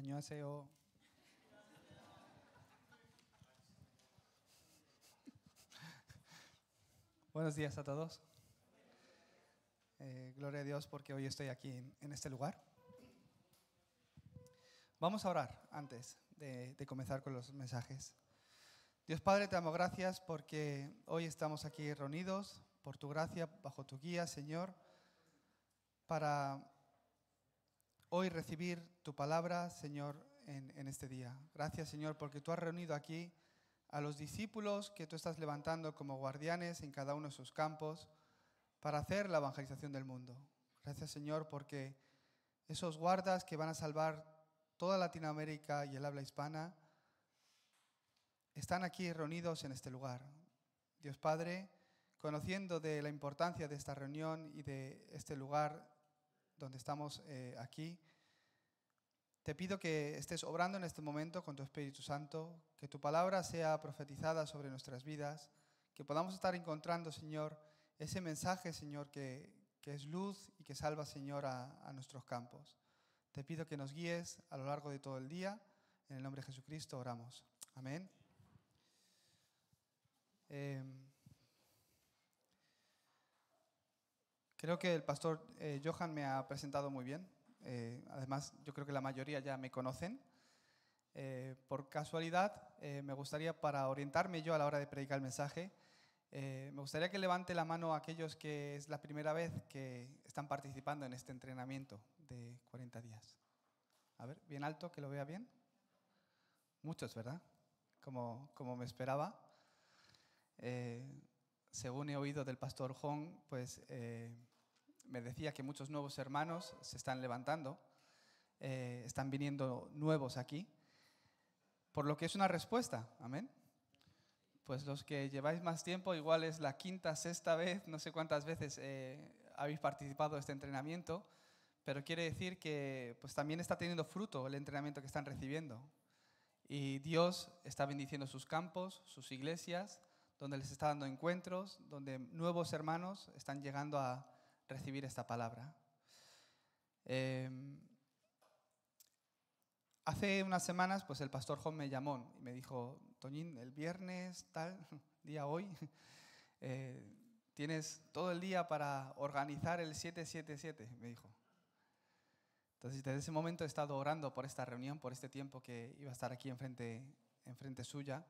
안녕하세요. Buenos días a todos. Gloria a Dios porque hoy estoy aquí en este lugar. Vamos a orar antes de comenzar con los mensajes. Dios Padre, te damos gracias porque hoy estamos aquí reunidos por tu gracia, bajo tu guía, Señor, para hoy recibir tu palabra, Señor, en este día. Gracias, Señor, porque tú has reunido aquí a los discípulos que tú estás levantando como guardianes en cada uno de sus campos para hacer la evangelización del mundo. Gracias, Señor, porque esos guardas que van a salvar toda Latinoamérica y el habla hispana están aquí reunidos en este lugar. Dios Padre, conociendo de la importancia de esta reunión y de este lugar donde estamos aquí, te pido que estés obrando en este momento con tu Espíritu Santo, que tu palabra sea profetizada sobre nuestras vidas, que podamos estar encontrando, Señor, ese mensaje, Señor, que es luz y que salva, Señor, a nuestros campos. Te pido que nos guíes a lo largo de todo el día. En el nombre de Jesucristo oramos. Amén. Creo que el pastor Johan me ha presentado muy bien. Además, yo creo que la mayoría ya me conocen. Por casualidad, me gustaría, para orientarme yo a la hora de predicar el mensaje, me gustaría que levante la mano a aquellos que es la primera vez que están participando en este entrenamiento de 40 días. A ver, bien alto, que lo vea bien. Muchos, ¿verdad? Como me esperaba. Según he oído del pastor Hong, pues me decía que muchos nuevos hermanos se están levantando, están viniendo nuevos aquí, por lo que es una respuesta, amén. Pues los que lleváis más tiempo, igual es la quinta, sexta vez, no sé cuántas veces habéis participado de este entrenamiento, pero quiere decir que pues también está teniendo fruto el entrenamiento que están recibiendo. Y Dios está bendiciendo sus campos, sus iglesias, donde les está dando encuentros, donde nuevos hermanos están llegando a recibir esta palabra. Hace unas semanas, pues el pastor John me llamó y me dijo: Toñín, el viernes, tal día hoy, tienes todo el día para organizar el 777, me dijo. Entonces, desde ese momento he estado orando por esta reunión, por este tiempo que iba a estar aquí enfrente suya,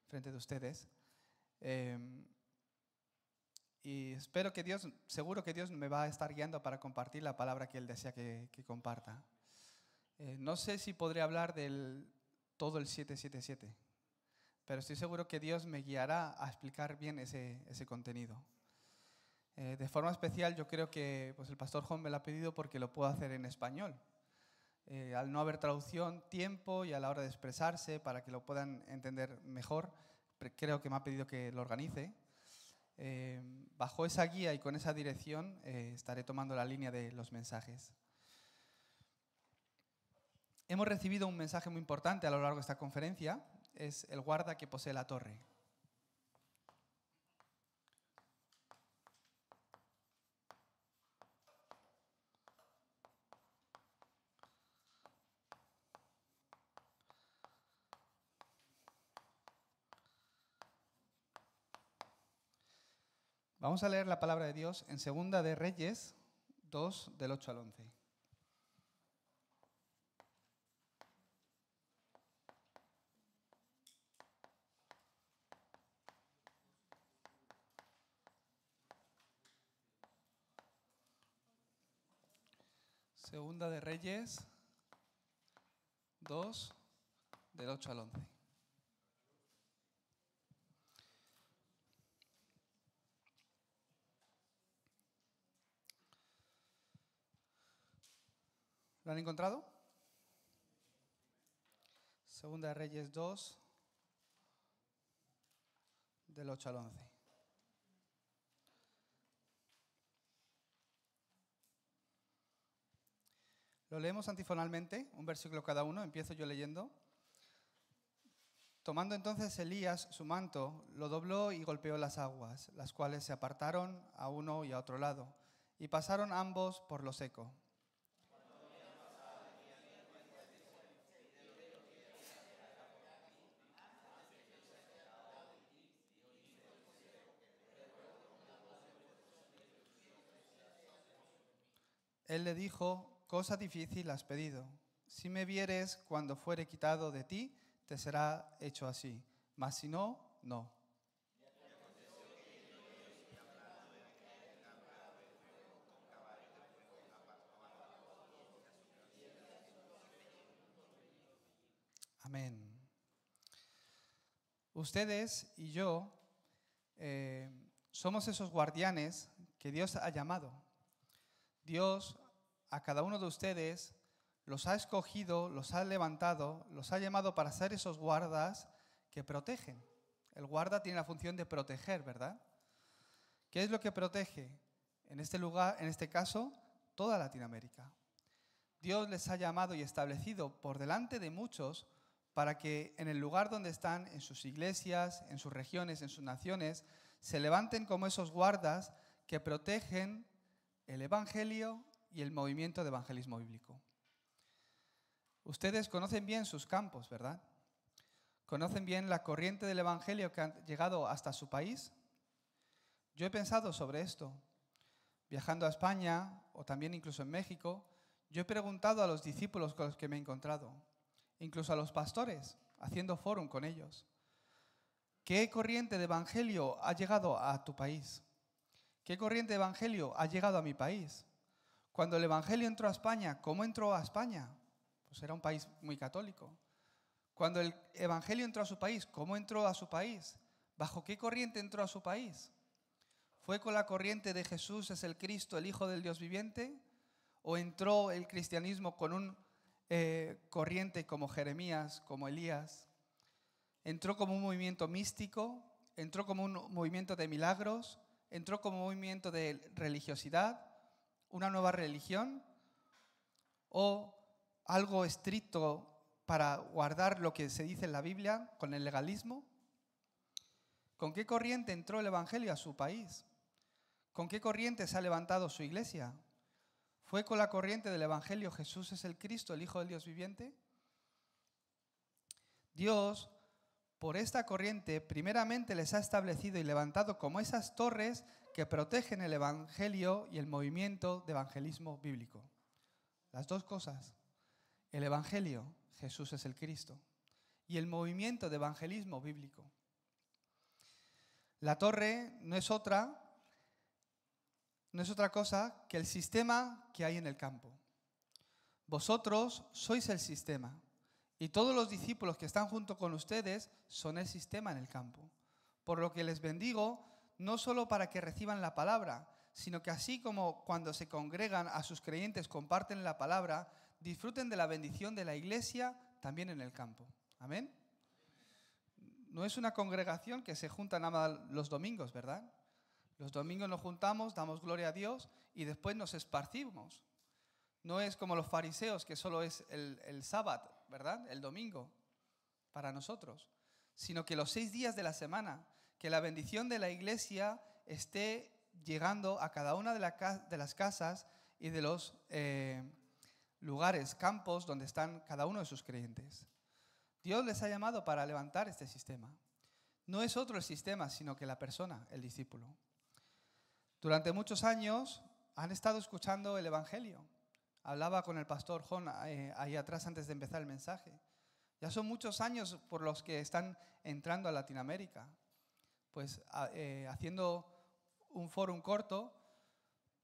enfrente de ustedes. Y espero que Dios, seguro que Dios me va a estar guiando para compartir la palabra que Él desea que comparta. No sé si podré hablar del todo el 777, pero estoy seguro que Dios me guiará a explicar bien ese contenido. De forma especial, yo creo que pues el pastor Juan me lo ha pedido porque lo puedo hacer en español. Al no haber traducción, tiempo y a la hora de expresarse para que lo puedan entender mejor, creo que me ha pedido que lo organice. Bajo esa guía y con esa dirección estaré tomando la línea de los mensajes. Hemos recibido un mensaje muy importante a lo largo de esta conferencia, es el guarda que posee la torre. Vamos a leer la palabra de Dios en Segunda de Reyes 2, del 8 al 11. Segunda de Reyes 2, del 8 al 11. ¿Lo han encontrado? Segunda de Reyes 2, del 8 al 11. Lo leemos antifonalmente, un versículo cada uno, empiezo yo leyendo. Tomando entonces Elías su manto, lo dobló y golpeó las aguas, las cuales se apartaron a uno y a otro lado, y pasaron ambos por lo seco. Él le dijo: cosa difícil has pedido. Si me vieres cuando fuere quitado de ti, te será hecho así. Mas si no, no. Amén. Ustedes y yo somos esos guardianes que Dios ha llamado. Dios a cada uno de ustedes los ha escogido, los ha levantado, los ha llamado para ser esos guardas que protegen. El guarda tiene la función de proteger, ¿verdad? ¿Qué es lo que protege? En este lugar, en este caso, toda Latinoamérica. Dios les ha llamado y establecido por delante de muchos para que en el lugar donde están, en sus iglesias, en sus regiones, en sus naciones, se levanten como esos guardas que protegen el Evangelio y el movimiento de evangelismo bíblico. Ustedes conocen bien sus campos, ¿verdad? ¿Conocen bien la corriente del Evangelio que ha llegado hasta su país? Yo he pensado sobre esto. Viajando a España o también incluso en México, yo he preguntado a los discípulos con los que me he encontrado, incluso a los pastores, haciendo fórum con ellos, ¿qué corriente de Evangelio ha llegado a tu país? ¿Qué corriente de Evangelio ha llegado a mi país? Cuando el Evangelio entró a España, ¿cómo entró a España? Pues era un país muy católico. Cuando el Evangelio entró a su país, ¿cómo entró a su país? ¿Bajo qué corriente entró a su país? ¿Fue con la corriente de Jesús es el Cristo, el Hijo del Dios viviente? ¿O entró el cristianismo con un corriente como Jeremías, como Elías? ¿Entró como un movimiento místico? ¿Entró como un movimiento de milagros? ¿Entró como un movimiento de religiosidad? ¿Una nueva religión? ¿O algo estricto para guardar lo que se dice en la Biblia con el legalismo? ¿Con qué corriente entró el Evangelio a su país? ¿Con qué corriente se ha levantado su iglesia? ¿Fue con la corriente del Evangelio Jesús es el Cristo, el Hijo del Dios viviente? Dios, por esta corriente, primeramente les ha establecido y levantado como esas torres que protegen el Evangelio y el movimiento de evangelismo bíblico. Las dos cosas. El Evangelio, Jesús es el Cristo, y el movimiento de evangelismo bíblico. La torre no es otra cosa que el sistema que hay en el campo. Vosotros sois el sistema y todos los discípulos que están junto con ustedes son el sistema en el campo. Por lo que les bendigo, no solo para que reciban la palabra, sino que así como cuando se congregan a sus creyentes comparten la palabra, disfruten de la bendición de la iglesia también en el campo. Amén. No es una congregación que se junta nada más los domingos, ¿verdad? Los domingos nos juntamos, damos gloria a Dios y después nos esparcimos. No es como los fariseos, que solo es el sábado, ¿verdad? El domingo, para nosotros. Sino que los 6 días de la semana, que la bendición de la iglesia esté llegando a cada una de las casas y de los lugares, campos, donde están cada uno de sus creyentes. Dios les ha llamado para levantar este sistema. No es otro el sistema, sino que la persona, el discípulo. Durante muchos años han estado escuchando el Evangelio. Hablaba con el pastor Jon ahí atrás antes de empezar el mensaje. Ya son muchos años por los que están entrando a Latinoamérica. Pues haciendo un fórum corto,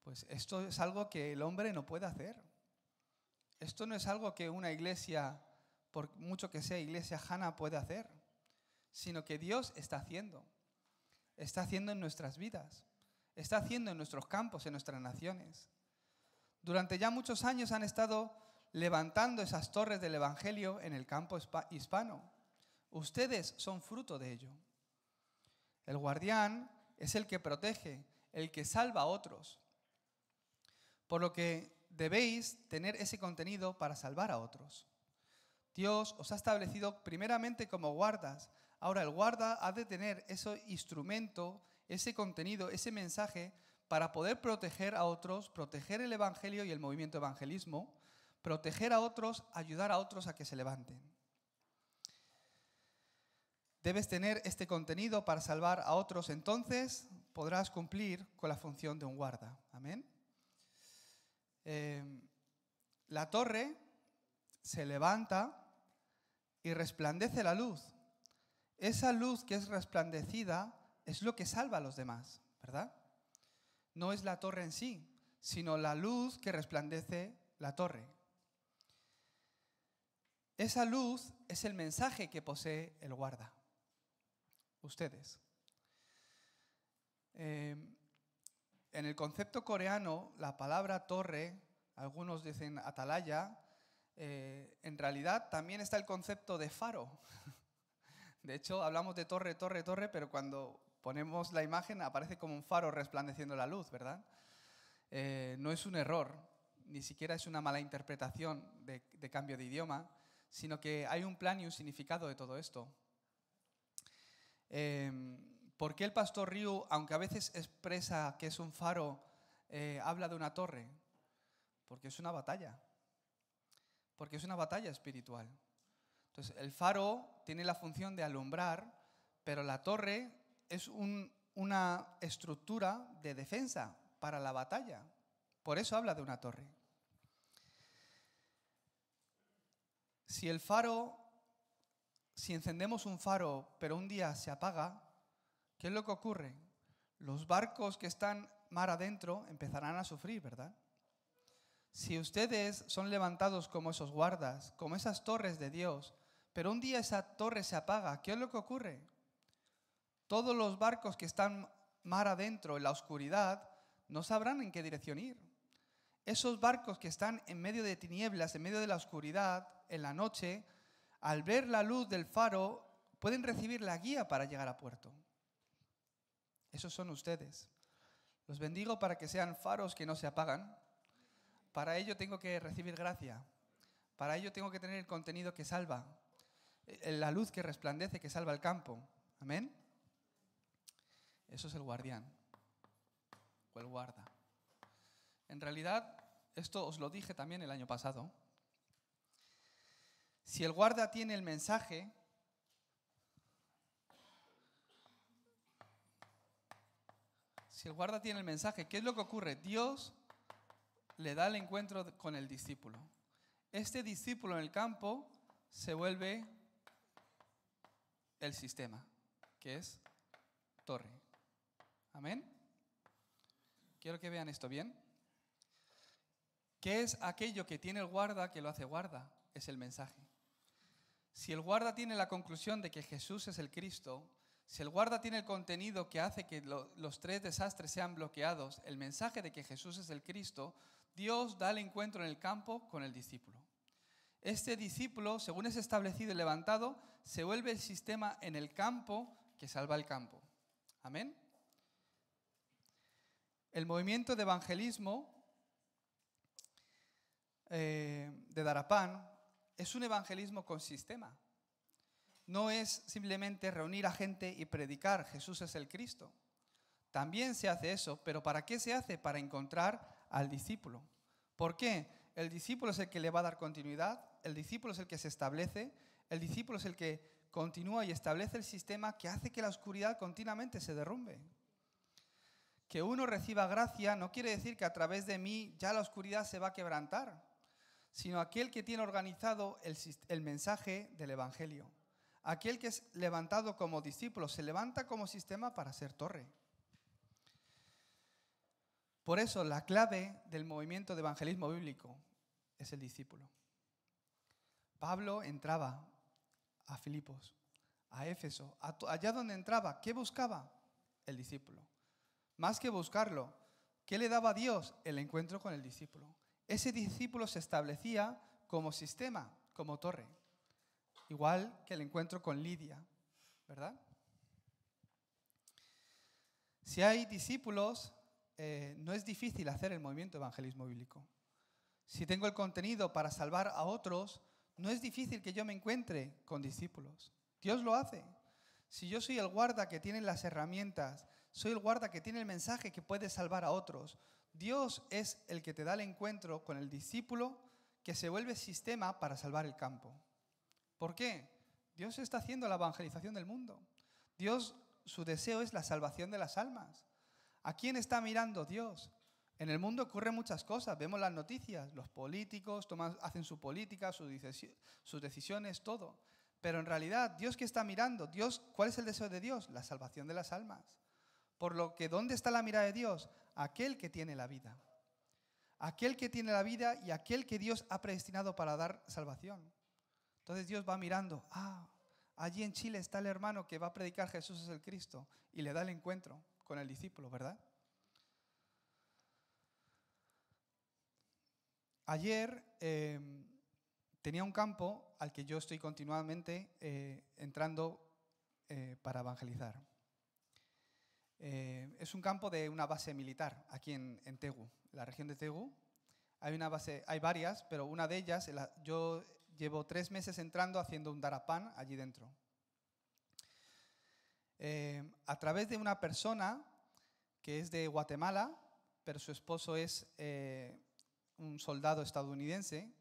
pues esto es algo que el hombre no puede hacer. Esto no es algo que una iglesia, por mucho que sea iglesia Hana, puede hacer, sino que Dios está haciendo en nuestras vidas, está haciendo en nuestros campos, en nuestras naciones. Durante ya muchos años han estado levantando esas torres del Evangelio en el campo hispano. Ustedes son fruto de ello. El guardián es el que protege, el que salva a otros. Por lo que debéis tener ese contenido para salvar a otros. Dios os ha establecido primeramente como guardas. Ahora el guarda ha de tener ese instrumento, ese contenido, ese mensaje para poder proteger a otros, proteger el Evangelio y el movimiento evangelismo, proteger a otros, ayudar a otros a que se levanten. Debes tener este contenido para salvar a otros, entonces podrás cumplir con la función de un guarda. Amén. La torre se levanta y resplandece la luz. Esa luz que es resplandecida es lo que salva a los demás, ¿verdad? No es la torre en sí, sino la luz que resplandece la torre. Esa luz es el mensaje que posee el guarda. Ustedes. En el concepto coreano, la palabra torre, algunos dicen atalaya, en realidad también está el concepto de faro. De hecho, hablamos de torre, torre, torre, pero cuando ponemos la imagen aparece como un faro resplandeciendo la luz, ¿verdad? No es un error, ni siquiera es una mala interpretación de cambio de idioma, sino que hay un plan y un significado de todo esto. ¿Por qué el pastor Ryu, aunque a veces expresa que es un faro, habla de una torre? Porque es una batalla. Porque es una batalla espiritual. Entonces, el faro tiene la función de alumbrar, pero la torre es una estructura de defensa para la batalla. Por eso habla de una torre. Si encendemos un faro, pero un día se apaga, ¿qué es lo que ocurre? Los barcos que están mar adentro empezarán a sufrir, ¿verdad? Si ustedes son levantados como esos guardas, como esas torres de Dios, pero un día esa torre se apaga, ¿qué es lo que ocurre? Todos los barcos que están mar adentro, en la oscuridad, no sabrán en qué dirección ir. Esos barcos que están en medio de tinieblas, en medio de la oscuridad, en la noche, al ver la luz del faro, pueden recibir la guía para llegar a puerto. Esos son ustedes. Los bendigo para que sean faros que no se apagan. Para ello tengo que recibir gracia. Para ello tengo que tener el contenido que salva. La luz que resplandece, que salva el campo. Amén. Eso es el guardián. O el guarda. En realidad, esto os lo dije también el año pasado. Si el guarda tiene el mensaje, ¿qué es lo que ocurre? Dios le da el encuentro con el discípulo. Este discípulo en el campo se vuelve el sistema, que es torre. ¿Amén? Quiero que vean esto bien. ¿Qué es aquello que tiene el guarda que lo hace guarda? Es el mensaje. Si el guarda tiene la conclusión de que Jesús es el Cristo, si el guarda tiene el contenido que hace que los tres desastres sean bloqueados, el mensaje de que Jesús es el Cristo, Dios da el encuentro en el campo con el discípulo. Este discípulo, según es establecido y levantado, se vuelve el sistema en el campo que salva el campo. ¿Amén? El movimiento de evangelismo de Darapán es un evangelismo con sistema. No es simplemente reunir a gente y predicar Jesús es el Cristo. También se hace eso, pero ¿para qué se hace? Para encontrar al discípulo. ¿Por qué? El discípulo es el que le va a dar continuidad, el discípulo es el que se establece, el discípulo es el que continúa y establece el sistema que hace que la oscuridad continuamente se derrumbe. Que uno reciba gracia no quiere decir que a través de mí ya la oscuridad se va a quebrantar, sino aquel que tiene organizado el mensaje del Evangelio. Aquel que es levantado como discípulo se levanta como sistema para ser torre. Por eso la clave del movimiento de evangelismo bíblico es el discípulo. Pablo entraba a Filipos, a Éfeso, allá donde entraba, ¿qué buscaba? El discípulo. Más que buscarlo, ¿qué le daba a Dios? El encuentro con el discípulo. Ese discípulo se establecía como sistema, como torre. Igual que el encuentro con Lidia, ¿verdad? Si hay discípulos, no es difícil hacer el movimiento de evangelismo bíblico. Si tengo el contenido para salvar a otros, no es difícil que yo me encuentre con discípulos. Dios lo hace. Si yo soy el guarda que tiene las herramientas, soy el guarda que tiene el mensaje que puede salvar a otros, Dios es el que te da el encuentro con el discípulo que se vuelve sistema para salvar el campo. ¿Por qué? Dios está haciendo la evangelización del mundo. Dios, su deseo es la salvación de las almas. ¿A quién está mirando Dios? En el mundo ocurren muchas cosas, vemos las noticias, los políticos hacen su política, sus decisiones, todo. Pero en realidad, Dios, ¿qué está mirando? Dios, ¿cuál es el deseo de Dios? La salvación de las almas. Por lo que, ¿dónde está la mirada de Dios? Aquel que tiene la vida. Aquel que tiene la vida y aquel que Dios ha predestinado para dar salvación. Entonces Dios va mirando, allí en Chile está el hermano que va a predicar Jesús es el Cristo, y le da el encuentro con el discípulo, ¿verdad? Ayer tenía un campo al que yo estoy continuamente entrando para evangelizar. Es un campo de una base militar aquí en Tegu, la región de Tegu. Hay varias, pero una de ellas, yo llevo 3 meses entrando haciendo un darapán allí dentro. A través de una persona que es de Guatemala, pero su esposo es un soldado estadounidense,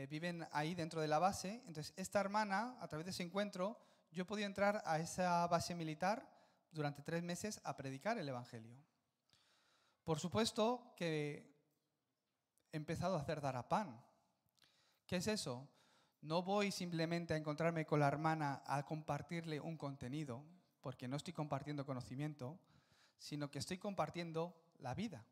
viven ahí dentro de la base. Entonces, esta hermana, a través de ese encuentro, yo he podido entrar a esa base militar durante 3 meses a predicar el Evangelio. Por supuesto que he empezado a hacer darapán. ¿Qué es eso? No voy simplemente a encontrarme con la hermana a compartirle un contenido, porque no estoy compartiendo conocimiento, sino que estoy compartiendo la vida.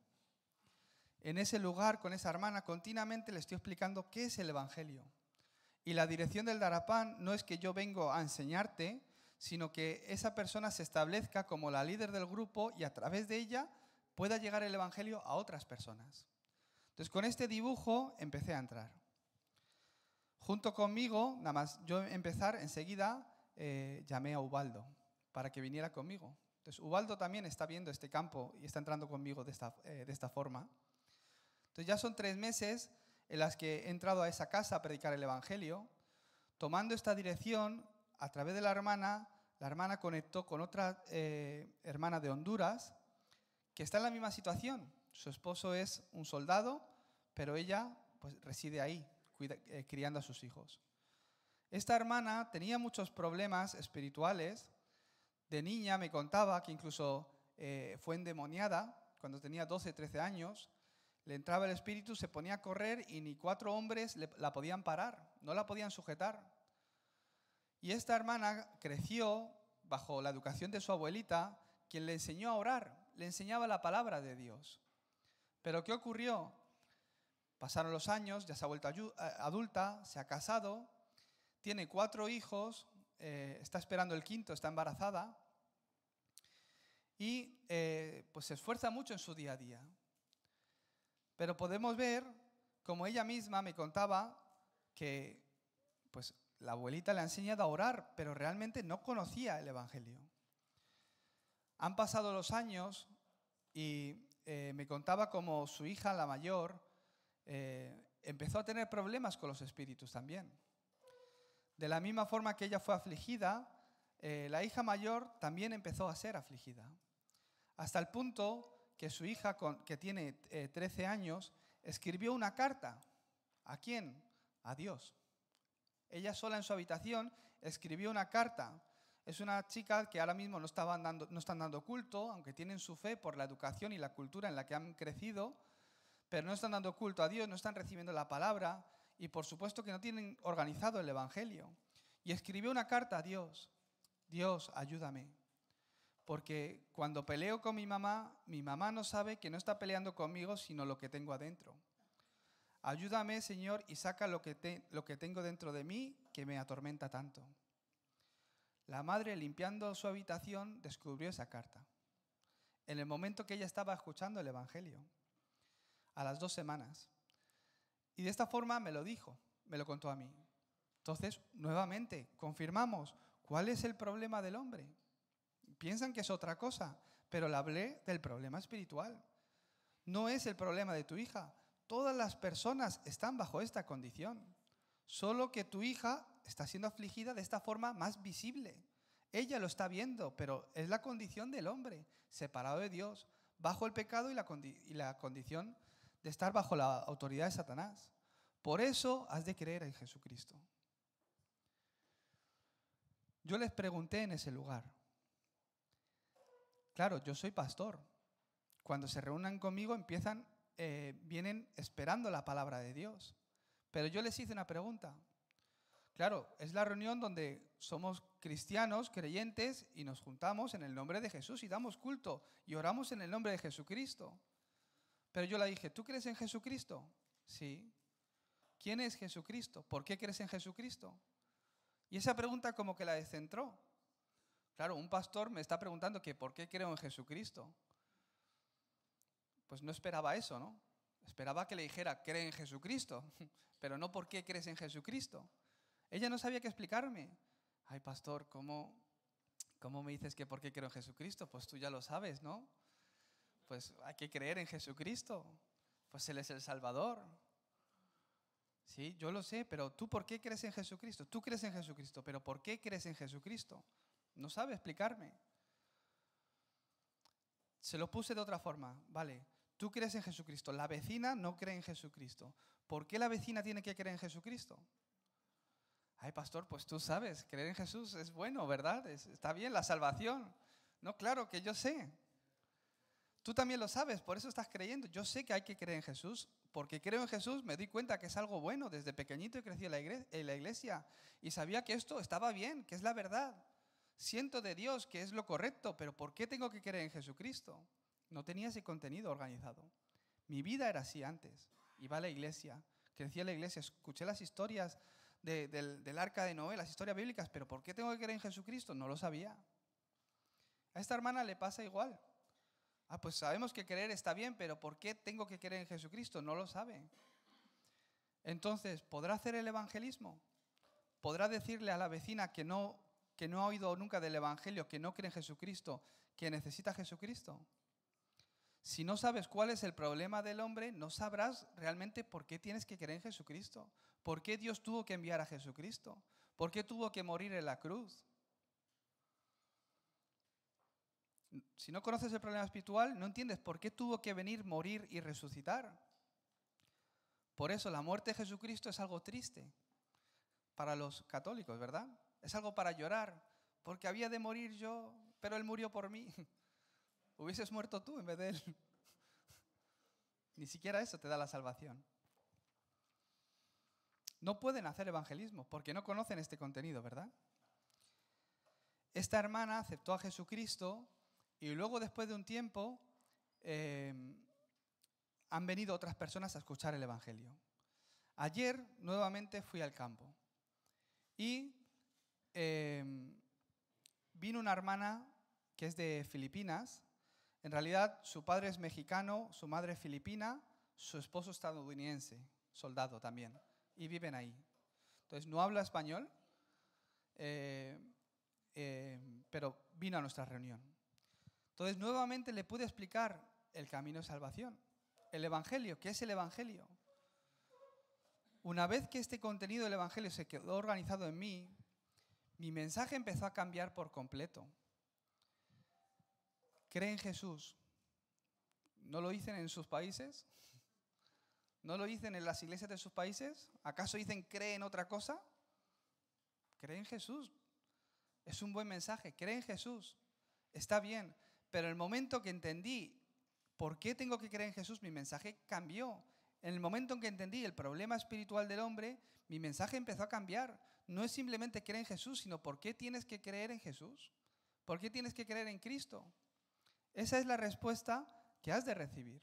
En ese lugar, con esa hermana, continuamente le estoy explicando qué es el Evangelio. Y la dirección del darapán no es que yo vengo a enseñarte, sino que esa persona se establezca como la líder del grupo y a través de ella pueda llegar el Evangelio a otras personas. Entonces, con este dibujo empecé a entrar. Junto conmigo, nada más yo empezar, enseguida llamé a Ubaldo para que viniera conmigo. Entonces, Ubaldo también está viendo este campo y está entrando conmigo de esta forma. Entonces, ya son 3 meses en las que he entrado a esa casa a predicar el Evangelio. Tomando esta dirección, a través de la hermana conectó con otra hermana de Honduras que está en la misma situación. Su esposo es un soldado, pero ella pues, reside ahí, criando a sus hijos. Esta hermana tenía muchos problemas espirituales. De niña me contaba que incluso fue endemoniada cuando tenía 12, 13 años. Le entraba el espíritu, se ponía a correr y ni 4 hombres la podían parar, no la podían sujetar. Y esta hermana creció bajo la educación de su abuelita, quien le enseñó a orar, le enseñaba la palabra de Dios. Pero ¿qué ocurrió? Pasaron los años, ya se ha vuelto adulta, se ha casado, tiene 4 hijos, está esperando el 5º, está embarazada y pues se esfuerza mucho en su día a día. Pero podemos ver, como ella misma me contaba, que pues, la abuelita le ha enseñado a orar, pero realmente no conocía el Evangelio. Han pasado los años y me contaba como su hija, la mayor, empezó a tener problemas con los espíritus también. De la misma forma que ella fue afligida, la hija mayor también empezó a ser afligida. Hasta el punto que su hija, que tiene 13 años, escribió una carta. ¿A quién? A Dios. Ella sola en su habitación escribió una carta. Es una chica que ahora mismo no están dando culto, aunque tienen su fe por la educación y la cultura en la que han crecido, pero no están dando culto a Dios, no están recibiendo la palabra y por supuesto que no tienen organizado el Evangelio. Y escribió una carta a Dios. Dios, ayúdame. Porque cuando peleo con mi mamá no sabe que no está peleando conmigo, sino lo que tengo adentro. Ayúdame, Señor, y saca lo que tengo dentro de mí que me atormenta tanto. La madre, limpiando su habitación, descubrió esa carta. En el momento que ella estaba escuchando el Evangelio, a las 2 semanas. Y de esta forma me lo dijo, me lo contó a mí. Entonces, nuevamente, confirmamos, ¿cuál es el problema del hombre? Piensan que es otra cosa, pero le hablé del problema espiritual. No es el problema de tu hija. Todas las personas están bajo esta condición. Solo que tu hija está siendo afligida de esta forma más visible. Ella lo está viendo, pero es la condición del hombre, separado de Dios, bajo el pecado y la condición de estar bajo la autoridad de Satanás. Por eso has de creer en Jesucristo. Yo les pregunté en ese lugar, claro, yo soy pastor, cuando se reúnan conmigo vienen esperando la palabra de Dios. Pero yo les hice una pregunta. Claro, es la reunión donde somos cristianos, creyentes, y nos juntamos en el nombre de Jesús y damos culto y oramos en el nombre de Jesucristo. Pero yo le dije, ¿tú crees en Jesucristo? Sí. ¿Quién es Jesucristo? ¿Por qué crees en Jesucristo? Y esa pregunta como que la descentró. Claro, un pastor me está preguntando que ¿por qué creo en Jesucristo? Pues no esperaba eso, ¿no? Esperaba que le dijera, cree en Jesucristo, pero no ¿por qué crees en Jesucristo? Ella no sabía qué explicarme. Ay, pastor, ¿cómo me dices que por qué creo en Jesucristo? Pues tú ya lo sabes, ¿no? Pues hay que creer en Jesucristo. Pues Él es el Salvador. Sí, yo lo sé, pero ¿tú por qué crees en Jesucristo? Tú crees en Jesucristo, pero ¿por qué crees en Jesucristo? No sabe explicarme. Se lo puse de otra forma. Vale, tú crees en Jesucristo. La vecina no cree en Jesucristo. ¿Por qué la vecina tiene que creer en Jesucristo? Ay, pastor, pues tú sabes, creer en Jesús es bueno, ¿verdad? Está bien, la salvación. No, claro que yo sé. Tú también lo sabes, por eso estás creyendo. Yo sé que hay que creer en Jesús, porque creo en Jesús, me di cuenta que es algo bueno. Desde pequeñito he crecido en la iglesia y sabía que esto estaba bien, que es la verdad. Siento de Dios que es lo correcto, pero ¿por qué tengo que creer en Jesucristo? No tenía ese contenido organizado. Mi vida era así antes. Iba a la iglesia, crecí en la iglesia, escuché las historias del arca de Noé, las historias bíblicas, pero ¿por qué tengo que creer en Jesucristo? No lo sabía. A esta hermana le pasa igual. Pues sabemos que creer está bien, pero ¿por qué tengo que creer en Jesucristo? No lo sabe. Entonces, ¿podrá hacer el evangelismo? ¿Podrá decirle a la vecina que no ha oído nunca del evangelio, que no cree en Jesucristo, que necesita a Jesucristo? Si no sabes cuál es el problema del hombre, no sabrás realmente por qué tienes que creer en Jesucristo. ¿Por qué Dios tuvo que enviar a Jesucristo? ¿Por qué tuvo que morir en la cruz? Si no conoces el problema espiritual, no entiendes por qué tuvo que venir, morir y resucitar. Por eso la muerte de Jesucristo es algo triste para los católicos, ¿verdad? Es algo para llorar, porque había de morir yo, pero Él murió por mí. Hubieses muerto tú en vez de Él. Ni siquiera eso te da la salvación. No pueden hacer evangelismo porque no conocen este contenido, ¿verdad? Esta hermana aceptó a Jesucristo y luego, después de un tiempo, han venido otras personas a escuchar el evangelio. Ayer nuevamente fui al campo y vino una hermana que es de Filipinas. En realidad, su padre es mexicano, su madre es filipina, su esposo estadounidense, soldado también, y viven ahí. Entonces, no habla español, pero vino a nuestra reunión. Entonces, nuevamente le pude explicar el camino de salvación, el evangelio. ¿Qué es el evangelio? Una vez que este contenido del evangelio se quedó organizado en mí, mi mensaje empezó a cambiar por completo. Cree en Jesús. ¿No lo dicen en sus países? ¿No lo dicen en las iglesias de sus países? ¿Acaso dicen cree en otra cosa? Cree en Jesús. Es un buen mensaje. Cree en Jesús. Está bien. Pero en el momento que entendí por qué tengo que creer en Jesús, mi mensaje cambió. En el momento en que entendí el problema espiritual del hombre, mi mensaje empezó a cambiar. No es simplemente creer en Jesús, sino por qué tienes que creer en Jesús. ¿Por qué tienes que creer en Cristo? Esa es la respuesta que has de recibir.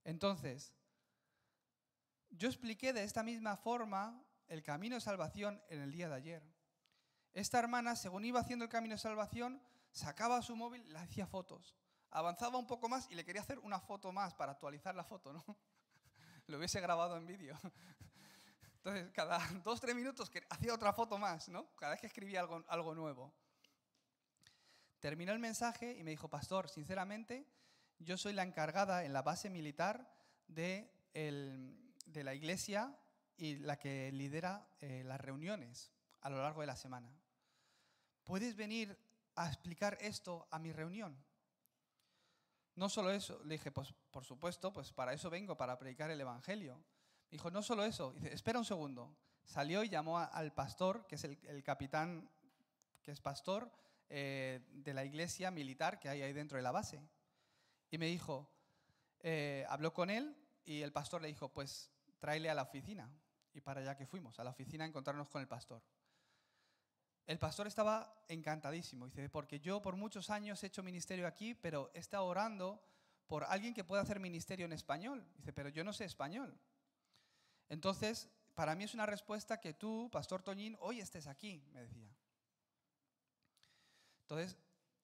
Entonces, yo expliqué de esta misma forma el camino de salvación en el día de ayer. Esta hermana, según iba haciendo el camino de salvación, sacaba su móvil, le hacía fotos. Avanzaba un poco más y le quería hacer una foto más para actualizar la foto, ¿no? Lo hubiese grabado en vídeo. Entonces, cada 2-3 minutos hacía otra foto más, ¿no? Cada vez que escribía algo nuevo. Terminó el mensaje y me dijo, pastor, sinceramente, yo soy la encargada en la base militar de la iglesia y la que lidera las reuniones a lo largo de la semana. ¿Puedes venir a explicar esto a mi reunión? No solo eso, le dije, pues por supuesto, pues para eso vengo, para predicar el evangelio. Me dijo, no solo eso, dice, espera un segundo. Salió y llamó al pastor, que es el capitán, que es pastor de la iglesia militar que hay ahí dentro de la base. Y me dijo, habló con él y el pastor le dijo, pues tráele a la oficina. Y para allá que fuimos, a la oficina a encontrarnos con el pastor. El pastor estaba encantadísimo. Dice, porque yo por muchos años he hecho ministerio aquí, pero he estado orando por alguien que pueda hacer ministerio en español. Dice, pero yo no sé español. Entonces, para mí es una respuesta que tú, Pastor Toñín, hoy estés aquí, me decía. Entonces,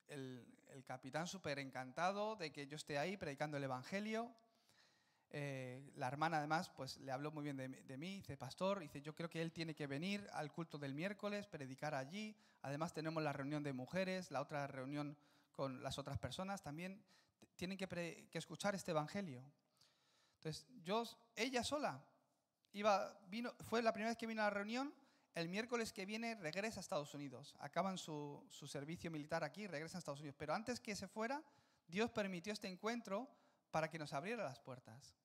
el capitán súper encantado de que yo esté ahí predicando el Evangelio. La hermana además pues le habló muy bien de mí, dice, pastor, dice, yo creo que él tiene que venir al culto del miércoles, predicar allí. Además tenemos la reunión de mujeres, la otra reunión con las otras personas, también tienen que escuchar este Evangelio. Entonces, ella sola, fue la primera vez que vino a la reunión. El miércoles que viene regresa a Estados Unidos. Acaban su servicio militar aquí, regresa a Estados Unidos. Pero antes que se fuera, Dios permitió este encuentro para que nos abriera las puertas.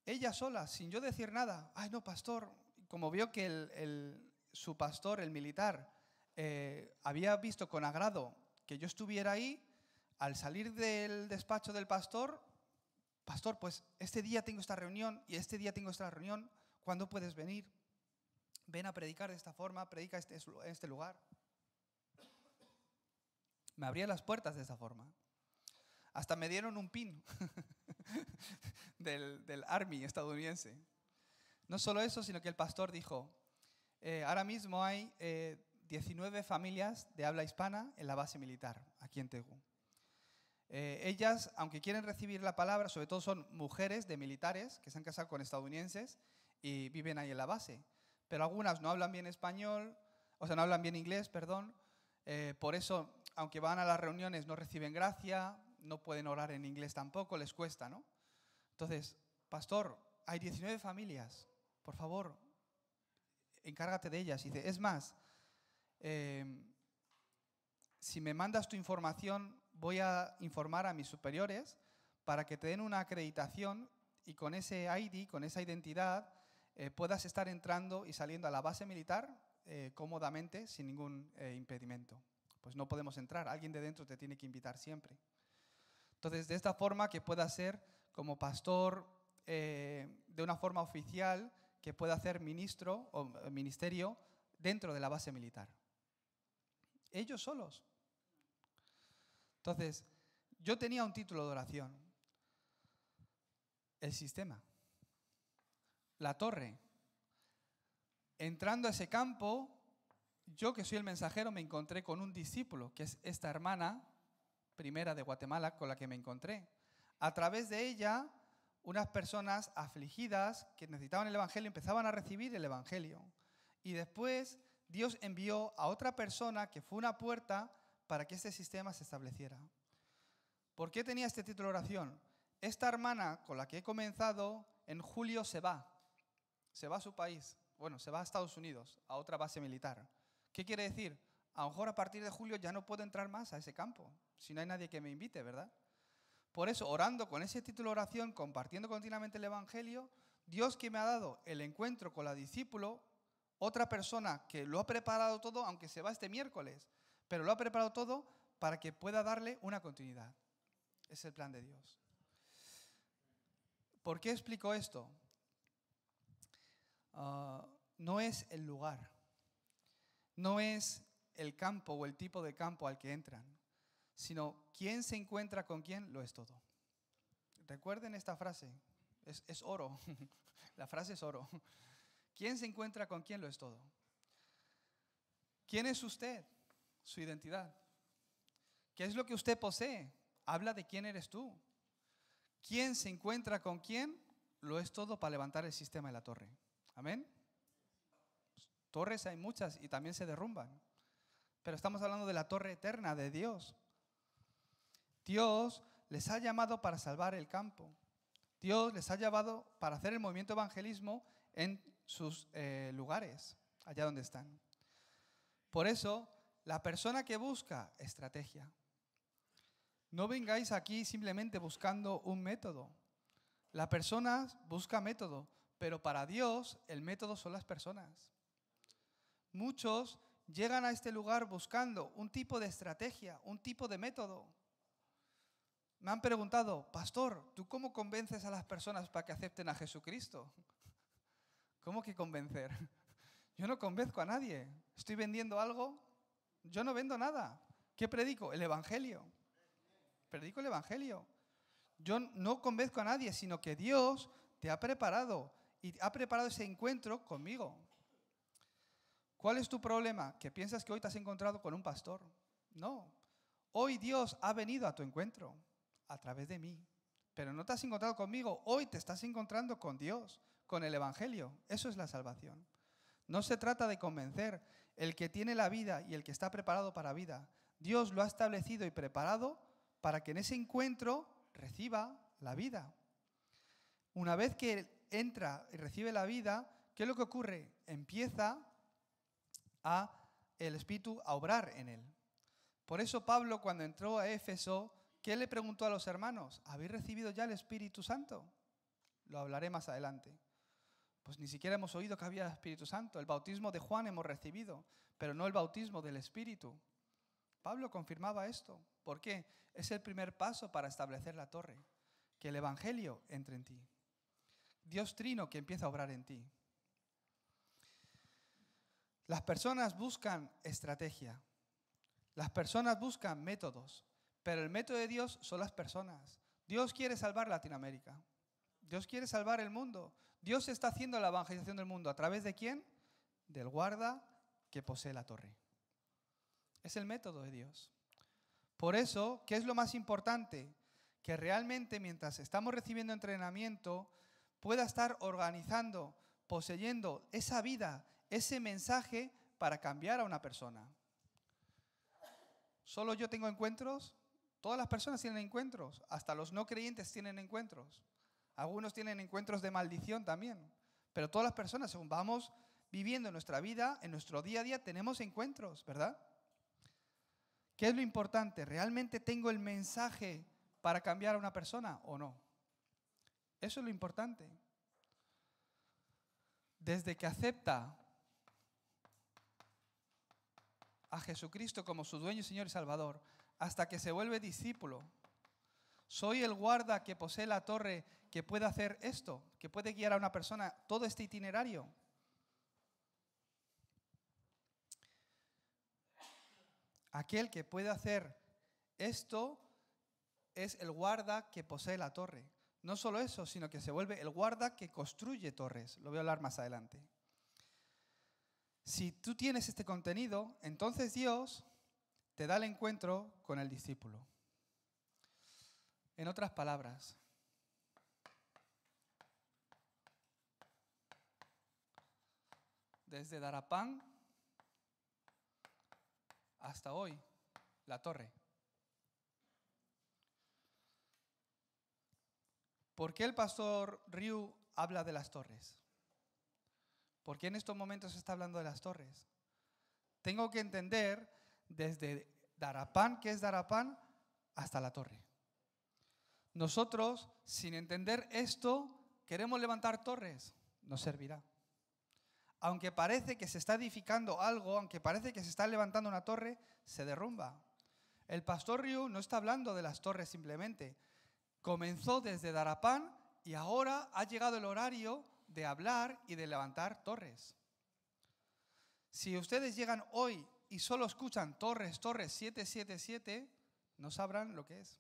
Ella sola, sin yo decir nada. Ay, no, pastor. Como vio que su pastor, el militar, había visto con agrado que yo estuviera ahí, al salir del despacho del pastor, pues este día tengo esta reunión y este día tengo esta reunión. ¿Cuándo puedes venir? Ven a predicar de esta forma, predica en este lugar. Me abría las puertas de esa forma. Hasta me dieron un pin del Army estadounidense. No solo eso, sino que el pastor dijo, ahora mismo hay 19 familias de habla hispana en la base militar, aquí en Tegu. Ellas, aunque quieren recibir la palabra, sobre todo son mujeres de militares que se han casado con estadounidenses y viven ahí en la base. Pero algunas no hablan bien español, no hablan bien inglés, perdón. Por eso, aunque van a las reuniones, no reciben gracia, no pueden orar en inglés tampoco, les cuesta, ¿no? Entonces, pastor, hay 19 familias, por favor, encárgate de ellas. Y dice, es más, si me mandas tu información, voy a informar a mis superiores para que te den una acreditación y con ese ID, con esa identidad, puedas estar entrando y saliendo a la base militar cómodamente, sin ningún impedimento. Pues no podemos entrar, alguien de dentro te tiene que invitar siempre. Entonces, de esta forma que pueda ser como pastor de una forma oficial, que pueda hacer ministro o ministerio dentro de la base militar. Ellos solos. Entonces, yo tenía un título de oración. El sistema. La torre. Entrando a ese campo, yo que soy el mensajero me encontré con un discípulo, que es esta hermana primera de Guatemala con la que me encontré. A través de ella, unas personas afligidas que necesitaban el Evangelio empezaban a recibir el Evangelio. Y después Dios envió a otra persona que fue una puerta para que este sistema se estableciera. ¿Por qué tenía este título de oración? Esta hermana con la que he comenzado, en julio se va a su país, se va a Estados Unidos, a otra base militar. ¿Qué quiere decir? A lo mejor a partir de julio ya no puedo entrar más a ese campo, si no hay nadie que me invite, ¿verdad? Por eso, orando con ese título de oración, compartiendo continuamente el Evangelio, Dios que me ha dado el encuentro con la discípulo, otra persona que lo ha preparado todo, aunque se va este miércoles, pero lo ha preparado todo para que pueda darle una continuidad. Es el plan de Dios. ¿Por qué explico esto? No es el lugar, no es el campo o el tipo de campo al que entran, sino quién se encuentra con quién lo es todo. Recuerden esta frase, es oro, la frase es oro. ¿Quién se encuentra con quién lo es todo? ¿Quién es usted? Su identidad. ¿Qué es lo que usted posee? Habla de quién eres tú. ¿Quién se encuentra con quién? Lo es todo para levantar el sistema de la torre. ¿Amén? Torres hay muchas y también se derrumban. Pero estamos hablando de la torre eterna de Dios. Dios les ha llamado para salvar el campo. Dios les ha llamado para hacer el movimiento evangelismo en sus lugares, allá donde están. Por eso, la persona que busca estrategia, no vengáis aquí simplemente buscando un método. La persona busca método, pero para Dios el método son las personas. Muchos llegan a este lugar buscando un tipo de estrategia, un tipo de método. Me han preguntado, pastor, ¿tú cómo convences a las personas para que acepten a Jesucristo? ¿Cómo que convencer? Yo no convenzco a nadie. ¿Estoy vendiendo algo? Yo no vendo nada. ¿Qué predico? El Evangelio. Predico el Evangelio. Yo no convenzco a nadie, sino que Dios te ha preparado y ha preparado ese encuentro conmigo. ¿Cuál es tu problema? Que piensas que hoy te has encontrado con un pastor. No. Hoy Dios ha venido a tu encuentro a través de mí. Pero no te has encontrado conmigo. Hoy te estás encontrando con Dios, con el Evangelio. Eso es la salvación. No se trata de convencer. El que tiene la vida y el que está preparado para vida, Dios lo ha establecido y preparado para que en ese encuentro reciba la vida. Una vez que entra y recibe la vida, ¿qué es lo que ocurre? Empieza el Espíritu a obrar en él. Por eso Pablo, cuando entró a Éfeso, ¿qué le preguntó a los hermanos? ¿Habéis recibido ya el Espíritu Santo? Lo hablaré más adelante. Pues ni siquiera hemos oído que había Espíritu Santo. El bautismo de Juan hemos recibido, pero no el bautismo del Espíritu. Pablo confirmaba esto. ¿Por qué? Es el primer paso para establecer la torre. Que el Evangelio entre en ti. Dios Trino que empieza a obrar en ti. Las personas buscan estrategia. Las personas buscan métodos. Pero el método de Dios son las personas. Dios quiere salvar Latinoamérica. Dios quiere salvar el mundo. Dios está haciendo la evangelización del mundo. ¿A través de quién? Del guarda que posee la torre. Es el método de Dios. Por eso, ¿qué es lo más importante? Que realmente mientras estamos recibiendo entrenamiento, pueda estar organizando, poseyendo esa vida, ese mensaje para cambiar a una persona. ¿Solo yo tengo encuentros? Todas las personas tienen encuentros. Hasta los no creyentes tienen encuentros. Algunos tienen encuentros de maldición también. Pero todas las personas, según vamos viviendo nuestra vida, en nuestro día a día, tenemos encuentros, ¿verdad? ¿Qué es lo importante? ¿Realmente tengo el mensaje para cambiar a una persona o no? Eso es lo importante. Desde que acepta a Jesucristo como su dueño, Señor y Salvador, hasta que se vuelve discípulo, soy el guarda que posee la torre que puede hacer esto, que puede guiar a una persona todo este itinerario. Aquel que puede hacer esto es el guarda que posee la torre. No solo eso, sino que se vuelve el guarda que construye torres. Lo voy a hablar más adelante. Si tú tienes este contenido, entonces Dios te da el encuentro con el discípulo. En otras palabras, desde Darapán hasta hoy, la torre. ¿Por qué el pastor Ryu habla de las torres? ¿Por qué en estos momentos se está hablando de las torres? Tengo que entender desde Darapán, ¿qué es Darapán?, hasta la torre. Nosotros, sin entender esto, queremos levantar torres. No servirá. Aunque parece que se está edificando algo, aunque parece que se está levantando una torre, se derrumba. El pastor Ryu no está hablando de las torres simplemente. Comenzó desde Darapán y ahora ha llegado el horario de hablar y de levantar torres. Si ustedes llegan hoy y solo escuchan torres, 777, no sabrán lo que es.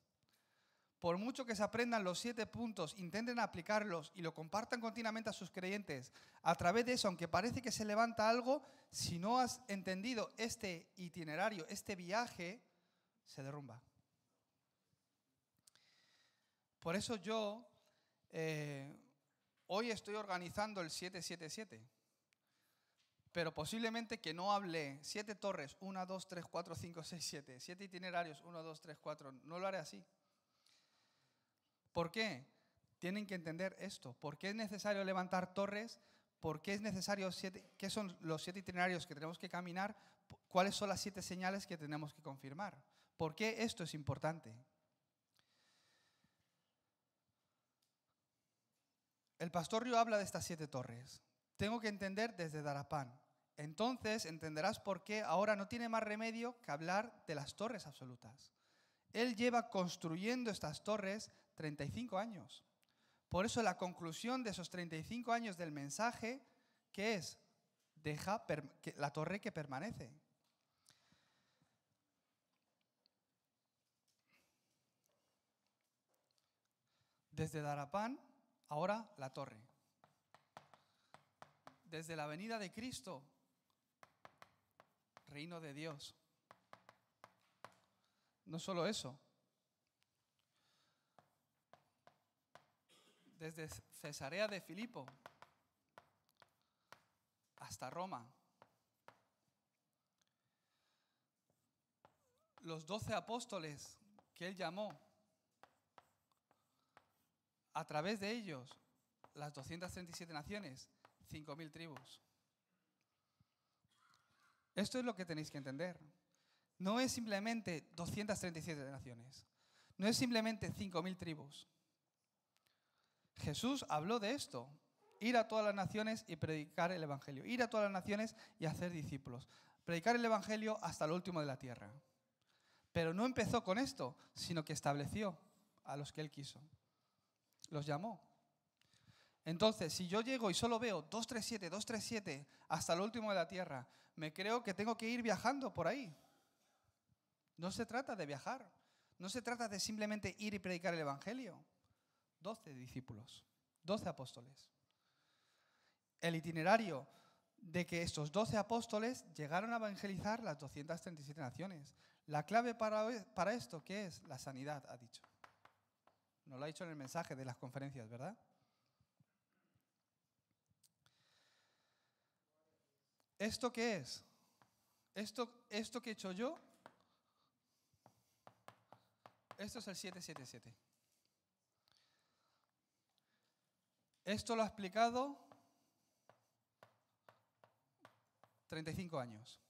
Por mucho que se aprendan los 7 puntos, intenten aplicarlos y lo compartan continuamente a sus creyentes, a través de eso, aunque parece que se levanta algo, si no has entendido este itinerario, este viaje, se derrumba. Por eso yo hoy estoy organizando el 777, pero posiblemente que no hable 7 torres, 1, 2, 3, 4, 5, 6, 7, 7 itinerarios, 1, 2, 3, 4, no lo haré así. ¿Por qué? Tienen que entender esto. ¿Por qué es necesario levantar torres? ¿Por qué es necesario qué son los 7 itinerarios que tenemos que caminar? ¿Cuáles son las 7 señales que tenemos que confirmar? ¿Por qué esto es importante? El pastor Ryu habla de estas 7 torres. Tengo que entender desde Darapán. Entonces entenderás por qué ahora no tiene más remedio que hablar de las torres absolutas. Él lleva construyendo estas torres 35 años. Por eso la conclusión de esos 35 años del mensaje, ¿qué es? Deja la torre que permanece. Desde Darapán, ahora la torre. Desde la venida de Cristo, reino de Dios. No solo eso. Desde Cesarea de Filipo hasta Roma. Los 12 apóstoles que él llamó, a través de ellos, las 237 naciones, 5.000 tribus. Esto es lo que tenéis que entender. No es simplemente 237 naciones. No es simplemente 5.000 tribus. Jesús habló de esto. Ir a todas las naciones y predicar el Evangelio. Ir a todas las naciones y hacer discípulos. Predicar el Evangelio hasta lo último de la tierra. Pero no empezó con esto, sino que estableció a los que Él quiso. Los llamó. Entonces, si yo llego y solo veo 237 hasta lo último de la tierra, me creo que tengo que ir viajando por ahí. No se trata de viajar. No se trata de simplemente ir y predicar el Evangelio. 12 discípulos, 12 apóstoles. El itinerario de que estos 12 apóstoles llegaron a evangelizar las 237 naciones. La clave para esto, ¿qué es? La sanidad, ha dicho. Nos lo ha dicho en el mensaje de las conferencias, ¿verdad? ¿Esto qué es? Esto que he hecho yo, esto es el 777. Esto lo ha explicado 35 años.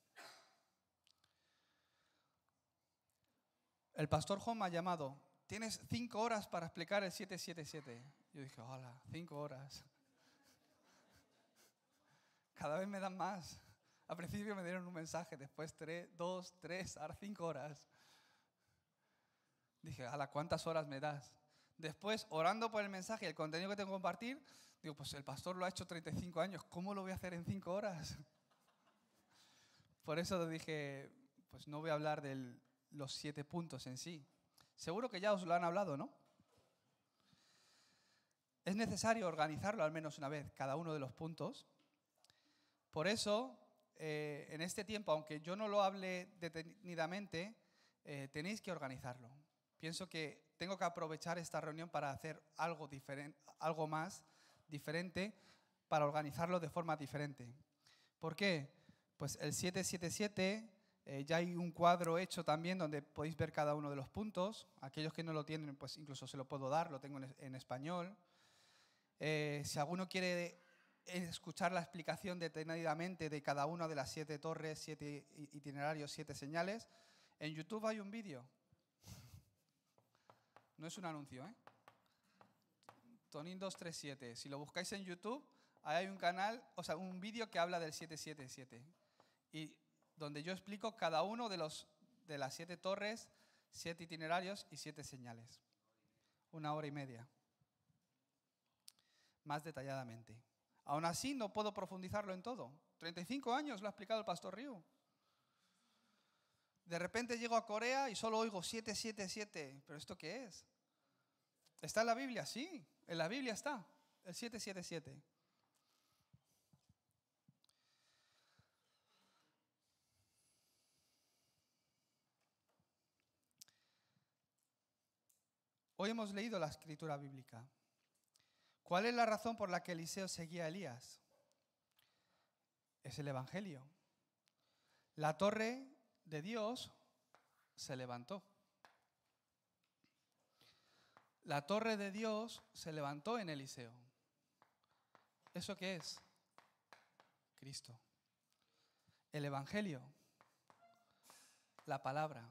El pastor Juan me ha llamado. Tienes 5 horas para explicar el 777. Yo dije, hola, 5 horas. Cada vez me dan más. Al principio me dieron un mensaje, después 2, 3, ahora 5 horas. Dije, hola, ¿cuántas horas me das? Después, orando por el mensaje y el contenido que tengo que compartir, digo, pues el pastor lo ha hecho 35 años, ¿cómo lo voy a hacer en 5 horas? Por eso dije, pues no voy a hablar de los 7 puntos en sí. Seguro que ya os lo han hablado, ¿no? Es necesario organizarlo al menos una vez, cada uno de los puntos. Por eso, en este tiempo, aunque yo no lo hable detenidamente, tenéis que organizarlo. Pienso que tengo que aprovechar esta reunión para hacer algo diferente, algo más diferente, para organizarlo de forma diferente. ¿Por qué? Pues el 777, ya hay un cuadro hecho también donde podéis ver cada uno de los puntos. Aquellos que no lo tienen, pues incluso se lo puedo dar, lo tengo en español. Si alguno quiere escuchar la explicación detenidamente de cada una de las 7 torres, 7 itinerarios, 7 señales, en YouTube hay un vídeo. No es un anuncio, ¿eh? Tonin 237. Si lo buscáis en YouTube, ahí hay un canal, o sea, un vídeo que habla del 777. Y donde yo explico cada uno de las 7 torres, 7 itinerarios y 7 señales. 1 hora y media. Más detalladamente. Aún así, no puedo profundizarlo en todo. 35 años lo ha explicado el pastor Ryu. De repente llego a Corea y solo oigo 777. ¿Pero esto qué es? ¿Está en la Biblia? Sí, en la Biblia está, el 777. Hoy hemos leído la escritura bíblica. ¿Cuál es la razón por la que Eliseo seguía a Elías? Es el Evangelio. La torre de Dios se levantó. La torre de Dios se levantó en Eliseo. ¿Eso qué es? Cristo. El Evangelio. La palabra.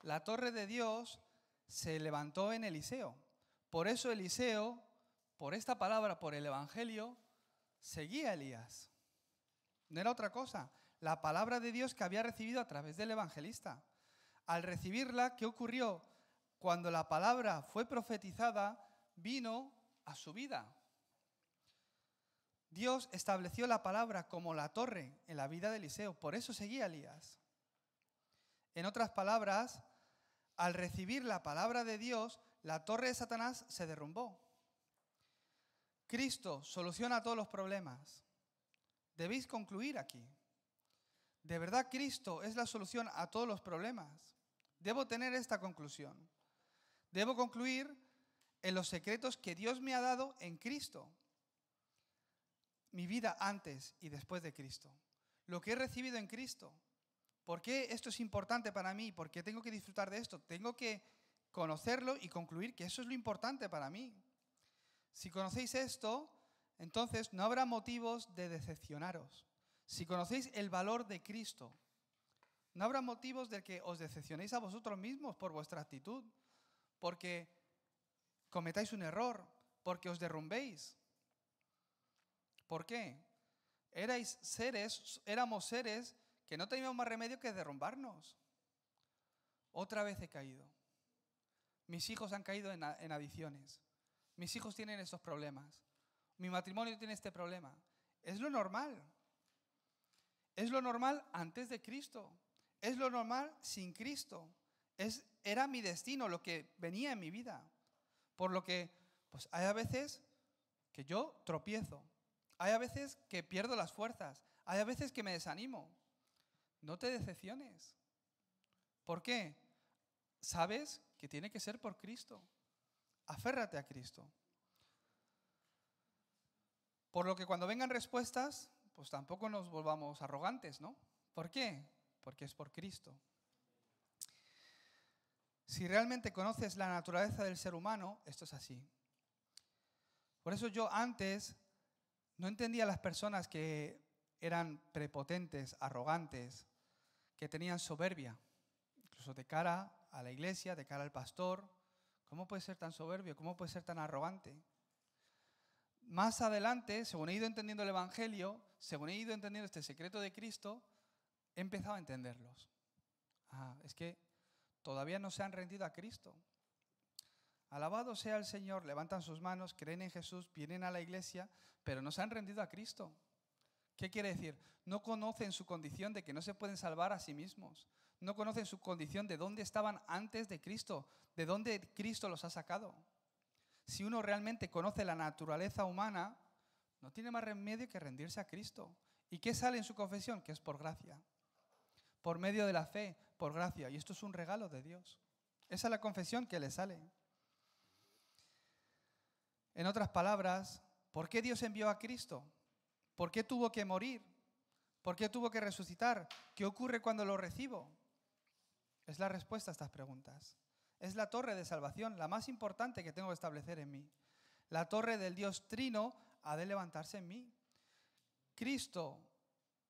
La torre de Dios se levantó en Eliseo. Por eso Eliseo, por esta palabra, por el Evangelio, seguía a Elías. No era otra cosa. La palabra de Dios que había recibido a través del evangelista. Al recibirla, ¿qué ocurrió? Cuando la palabra fue profetizada, vino a su vida. Dios estableció la palabra como la torre en la vida de Eliseo, por eso seguía a Elías. En otras palabras, al recibir la palabra de Dios, la torre de Satanás se derrumbó. Cristo soluciona todos los problemas. Debéis concluir aquí. ¿De verdad Cristo es la solución a todos los problemas? Debo tener esta conclusión. Debo concluir en los secretos que Dios me ha dado en Cristo. Mi vida antes y después de Cristo. Lo que he recibido en Cristo. ¿Por qué esto es importante para mí? ¿Por qué tengo que disfrutar de esto? Tengo que conocerlo y concluir que eso es lo importante para mí. Si conocéis esto, entonces no habrá motivos de decepcionaros. Si conocéis el valor de Cristo, no habrá motivos de que os decepcionéis a vosotros mismos por vuestra actitud, porque cometáis un error, porque os derrumbéis. ¿Por qué? Éramos seres que no teníamos más remedio que derrumbarnos. Otra vez he caído. Mis hijos han caído en adicciones. Mis hijos tienen esos problemas. Mi matrimonio tiene este problema. Es lo normal. Es lo normal antes de Cristo. Es lo normal sin Cristo. Era mi destino, lo que venía en mi vida. Por lo que pues hay a veces que yo tropiezo. Hay a veces que pierdo las fuerzas. Hay a veces que me desanimo. No te decepciones. ¿Por qué? Sabes que tiene que ser por Cristo. Aférrate a Cristo. Por lo que cuando vengan respuestas, pues tampoco nos volvamos arrogantes, ¿no? ¿Por qué? Porque es por Cristo. Si realmente conoces la naturaleza del ser humano, esto es así. Por eso yo antes no entendía a las personas que eran prepotentes, arrogantes, que tenían soberbia, incluso de cara a la iglesia, de cara al pastor. ¿Cómo puede ser tan soberbio? ¿Cómo puede ser tan arrogante? Más adelante, según he ido entendiendo el Evangelio, según he ido entendiendo este secreto de Cristo, he empezado a entenderlos. Es que todavía no se han rendido a Cristo. Alabado sea el Señor, levantan sus manos, creen en Jesús, vienen a la iglesia, pero no se han rendido a Cristo. ¿Qué quiere decir? No conocen su condición de que no se pueden salvar a sí mismos. No conocen su condición de dónde estaban antes de Cristo, de dónde Cristo los ha sacado. Si uno realmente conoce la naturaleza humana, no tiene más remedio que rendirse a Cristo. ¿Y qué sale en su confesión? Que es por gracia. Por medio de la fe, por gracia. Y esto es un regalo de Dios. Esa es la confesión que le sale. En otras palabras, ¿por qué Dios envió a Cristo? ¿Por qué tuvo que morir? ¿Por qué tuvo que resucitar? ¿Qué ocurre cuando lo recibo? Es la respuesta a estas preguntas. Es la torre de salvación, la más importante que tengo que establecer en mí. La torre del Dios Trino ha de levantarse en mí. Cristo,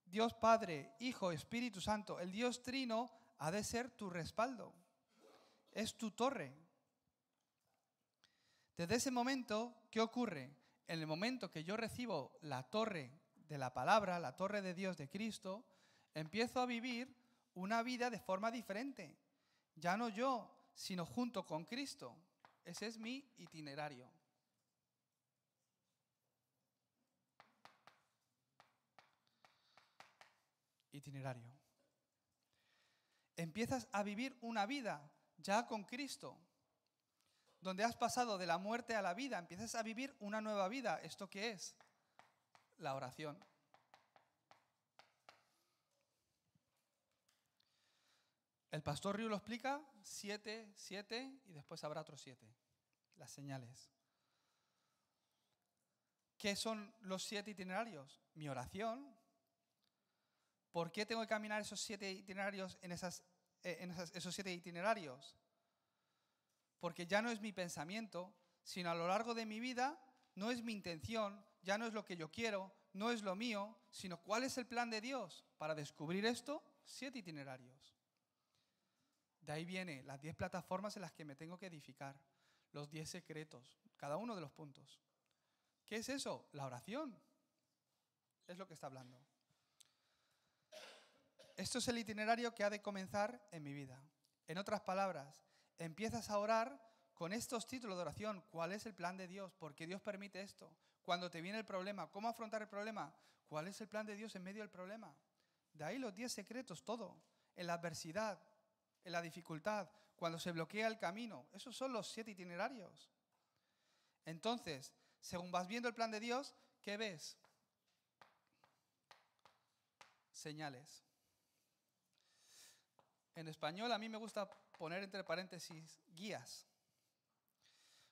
Dios Padre, Hijo, Espíritu Santo, el Dios Trino ha de ser tu respaldo. Es tu torre. Desde ese momento, ¿qué ocurre? En el momento que yo recibo la torre de la palabra, la torre de Dios de Cristo, empiezo a vivir una vida de forma diferente. Ya no yo, sino junto con Cristo. Ese es mi itinerario. Itinerario. Empiezas a vivir una vida ya con Cristo, donde has pasado de la muerte a la vida, empiezas a vivir una nueva vida. ¿Esto qué es? La oración. El pastor Riu lo explica, 7, 7 y después habrá otros 7, las señales. ¿Qué son los 7 itinerarios? Mi oración. ¿Por qué tengo que caminar esos 7 itinerarios esos 7 itinerarios? Porque ya no es mi pensamiento, sino a lo largo de mi vida no es mi intención, ya no es lo que yo quiero, no es lo mío, sino cuál es el plan de Dios. Para descubrir esto, 7 itinerarios. De ahí vienen las 10 plataformas en las que me tengo que edificar, los 10 secretos, cada uno de los puntos. ¿Qué es eso? La oración. Es lo que está hablando. Esto es el itinerario que ha de comenzar en mi vida. En otras palabras, empiezas a orar con estos títulos de oración. ¿Cuál es el plan de Dios? ¿Por qué Dios permite esto? Cuando te viene el problema, ¿cómo afrontar el problema? ¿Cuál es el plan de Dios en medio del problema? De ahí los 10 secretos, todo. En la adversidad, en la dificultad, cuando se bloquea el camino. Esos son los 7 itinerarios. Entonces, según vas viendo el plan de Dios, ¿qué ves? Señales. En español a mí me gusta poner entre paréntesis guías.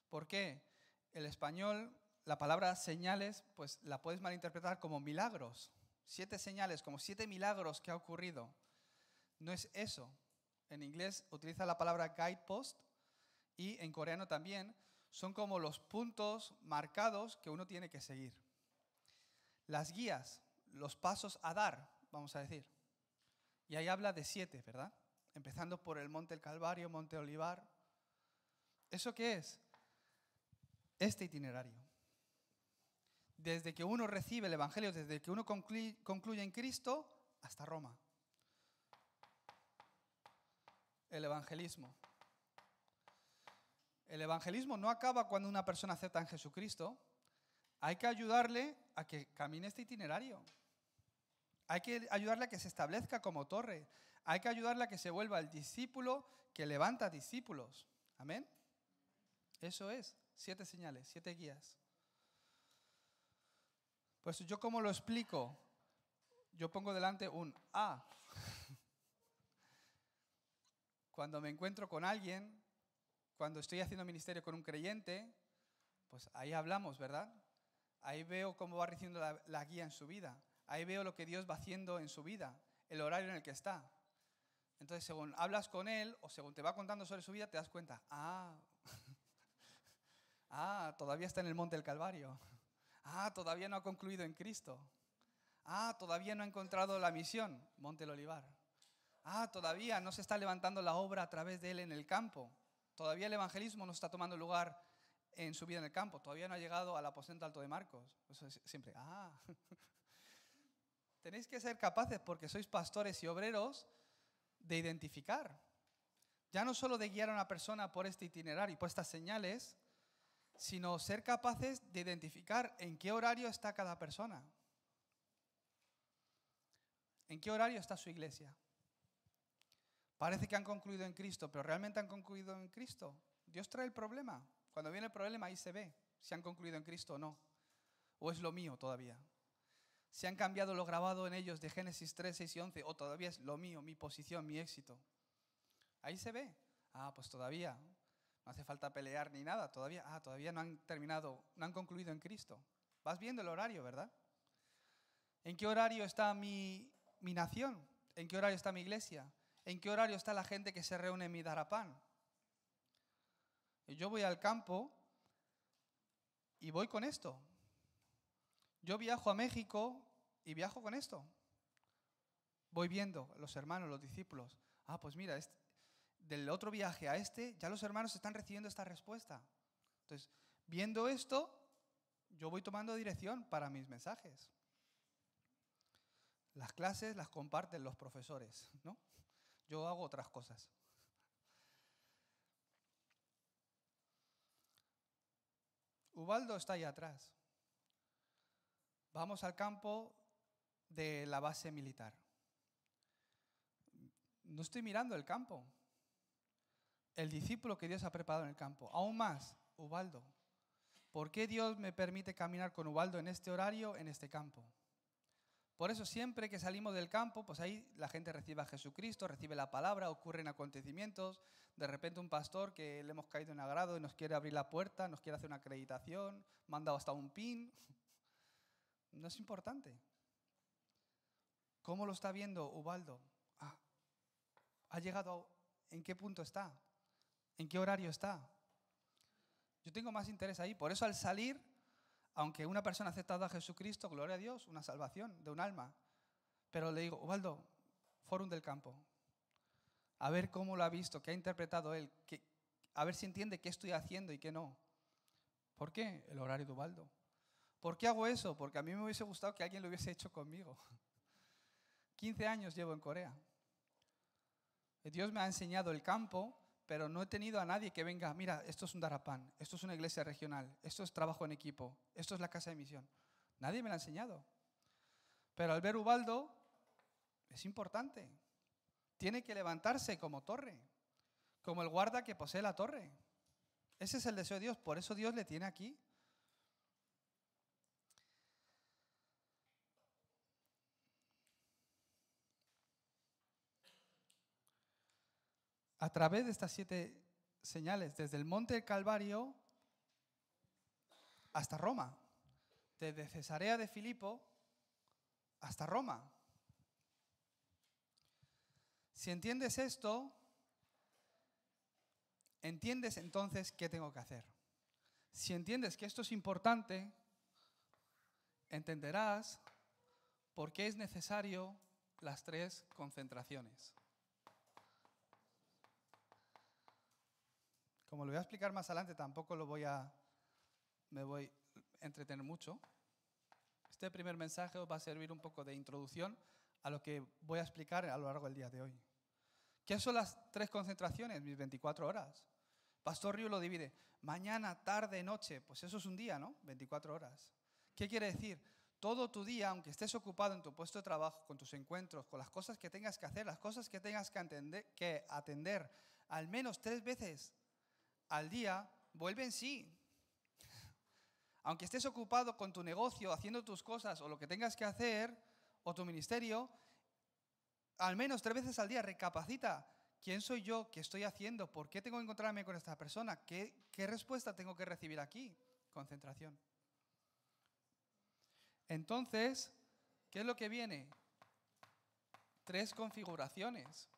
¿Por qué? El español, la palabra señales, pues la puedes malinterpretar como milagros. 7 señales, como 7 milagros que ha ocurrido. No es eso. En inglés utiliza la palabra guidepost y en coreano también. Son como los puntos marcados que uno tiene que seguir. Las guías, los pasos a dar, vamos a decir. Y ahí habla de 7, ¿verdad? Empezando por el Monte del Calvario, Monte Olivar. ¿Eso qué es? Este itinerario. Desde que uno recibe el Evangelio, desde que uno concluye en Cristo, hasta Roma. El evangelismo. El evangelismo no acaba cuando una persona acepta en Jesucristo. Hay que ayudarle a que camine este itinerario. Hay que ayudarle a que se establezca como torre. Hay que ayudarle a que se vuelva el discípulo que levanta discípulos. ¿Amén? Eso es. 7 señales, 7 guías. Pues yo, ¿cómo lo explico? Yo pongo delante un A. Cuando me encuentro con alguien, cuando estoy haciendo ministerio con un creyente, pues ahí hablamos, ¿verdad? Ahí veo cómo va recibiendo la guía en su vida. Ahí veo lo que Dios va haciendo en su vida, el horario en el que está. Entonces, según hablas con él o según te va contando sobre su vida, te das cuenta, todavía está en el Monte del Calvario. Todavía no ha concluido en Cristo. Todavía no ha encontrado la misión, Monte del Olivar. Todavía no se está levantando la obra a través de él en el campo. Todavía el evangelismo no está tomando lugar en su vida en el campo. Todavía no ha llegado al aposento alto de Marcos. Eso es siempre, Tenéis que ser capaces, porque sois pastores y obreros, de identificar. Ya no solo de guiar a una persona por este itinerario y por estas señales, sino ser capaces de identificar en qué horario está cada persona. ¿En qué horario está su iglesia? Parece que han concluido en Cristo, pero ¿realmente han concluido en Cristo? Dios trae el problema. Cuando viene el problema, ahí se ve si han concluido en Cristo o no. ¿O es lo mío todavía? ¿Se han cambiado lo grabado en ellos de Génesis 3, 6 y 11? ¿O todavía es lo mío, mi posición, mi éxito? Ahí se ve. Pues todavía. No hace falta pelear ni nada. Todavía no han terminado, no han concluido en Cristo. Vas viendo el horario, ¿verdad? ¿En qué horario está mi nación? ¿En qué horario está mi iglesia? ¿En qué horario está la gente que se reúne en mi Darapán? Y yo voy al campo y voy con esto. Yo viajo a México y viajo con esto. Voy viendo los hermanos, los discípulos. Pues mira, del otro viaje a ya los hermanos están recibiendo esta respuesta. Entonces, viendo esto, yo voy tomando dirección para mis mensajes. Las clases las comparten los profesores, ¿no? Yo hago otras cosas. Ubaldo está ahí atrás. Vamos al campo de la base militar. No estoy mirando el campo. El discípulo que Dios ha preparado en el campo. Aún más, Ubaldo. ¿Por qué Dios me permite caminar con Ubaldo en este horario, en este campo? Por eso siempre que salimos del campo, pues ahí la gente recibe a Jesucristo, recibe la palabra, ocurren acontecimientos. De repente un pastor que le hemos caído en agrado y nos quiere abrir la puerta, nos quiere hacer una acreditación, manda hasta un pin. No es importante. ¿Cómo lo está viendo Ubaldo? ¿Ha llegado? ¿En qué punto está? ¿En qué horario está? Yo tengo más interés ahí. Por eso al salir, aunque una persona ha aceptado a Jesucristo, gloria a Dios, una salvación de un alma. Pero le digo, Ubaldo, Fórum del Campo, a ver cómo lo ha visto, qué ha interpretado él, a ver si entiende qué estoy haciendo y qué no. ¿Por qué? El horario de Ubaldo. ¿Por qué hago eso? Porque a mí me hubiese gustado que alguien lo hubiese hecho conmigo. 15 años llevo en Corea. Dios me ha enseñado el campo, pero no he tenido a nadie que venga, mira, esto es un Darapán, esto es una iglesia regional, esto es trabajo en equipo, esto es la casa de misión. Nadie me lo ha enseñado. Pero al ver Ubaldo, es importante. Tiene que levantarse como torre, como el guarda que posee la torre. Ese es el deseo de Dios, por eso Dios le tiene aquí. A través de estas 7 señales, desde el monte del Calvario hasta Roma, desde Cesarea de Filipo hasta Roma. Si entiendes esto, entiendes entonces qué tengo que hacer. Si entiendes que esto es importante, entenderás por qué es necesario las 3 concentraciones. Como lo voy a explicar más adelante, tampoco me voy a entretener mucho. Este primer mensaje os va a servir un poco de introducción a lo que voy a explicar a lo largo del día de hoy. ¿Qué son las 3 concentraciones? Mis 24 horas. Pastor Río lo divide. Mañana, tarde, noche. Pues eso es un día, ¿no? 24 horas. ¿Qué quiere decir? Todo tu día, aunque estés ocupado en tu puesto de trabajo, con tus encuentros, con las cosas que tengas que hacer, las cosas que tengas que atender, al menos 3 veces al día, vuelve en sí. Aunque estés ocupado con tu negocio, haciendo tus cosas o lo que tengas que hacer, o tu ministerio, al menos 3 veces al día recapacita. ¿Quién soy yo? ¿Qué estoy haciendo? ¿Por qué tengo que encontrarme con esta persona? ¿Qué respuesta tengo que recibir aquí? Concentración. Entonces, ¿qué es lo que viene? 3 configuraciones.